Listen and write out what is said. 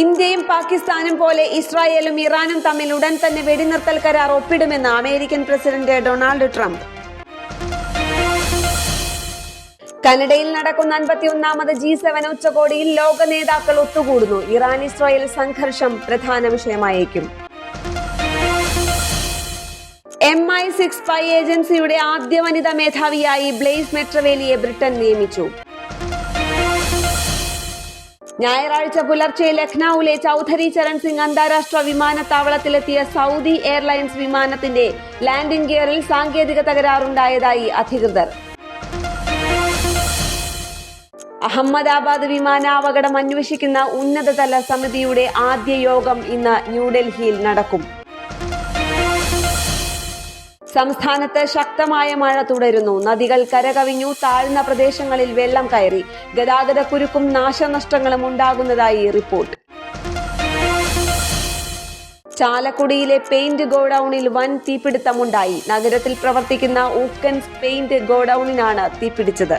ഇന്ത്യയും പാകിസ്ഥാനും പോലെ ഇസ്രായേലും ഇറാനും തമ്മിൽ ഉടൻ തന്നെ വെടിനിർത്തൽ കരാർ ഒപ്പിടുമെന്ന് അമേരിക്കൻ പ്രസിഡന്റ് ഡൊണാൾഡ് ട്രംപ്. കനഡയിൽ നടക്കുന്ന 51ാമത് G7 ഉച്ചകോടിയിൽ ലോക നേതാക്കൾ ഒത്തുകൂടുന്നു. ഇറാൻ ഇസ്രായേൽ സംഘർഷം പ്രധാന വിഷയമായേക്കും. MI6 സ്പൈ ഏജൻസിയുടെ ആദ്യ വനിതാ മേധാവിയായി ബ്ലെയ്സ് മെട്രവേലിയെ ബ്രിട്ടൻ നിയമിച്ചു. ഞായറാഴ്ച പുലർച്ചെ ലഖ്നൌവിലെ ചൌധരി ചരൺ സിംഗ് അന്താരാഷ്ട്ര വിമാനത്താവളത്തിലെത്തിയ സൗദി എയർലൈൻസ് വിമാനത്തിന്റെ ലാൻഡിംഗ് ഗിയറിൽ സാങ്കേതിക തകരാറുണ്ടായതായി അധികൃതർ. അഹമ്മദാബാദ് വിമാനാപകടം അന്വേഷിക്കുന്ന ഉന്നതതല സമിതിയുടെ ആദ്യ യോഗം ഇന്ന് ന്യൂഡൽഹിയിൽ നടക്കും. സംസ്ഥാനത്ത് ശക്തമായ മഴ തുടരുന്നു. നദികൾ കരകവിഞ്ഞു. താഴ്ന്ന പ്രദേശങ്ങളിൽ വെള്ളം കയറി. ഗതാഗതക്കുരുക്കും നാശനഷ്ടങ്ങളും ഉണ്ടാകുന്നതായി റിപ്പോർട്ട്. ചാലക്കുടിയിലെ പെയിന്റ് ഗോഡൌണിൽ വൻ തീപിടുത്തമുണ്ടായി. നഗരത്തിൽ പ്രവർത്തിക്കുന്ന ഊക്കൻസ് പെയിന്റ് ഗോഡൌണിനാണ് തീപിടിച്ചത്.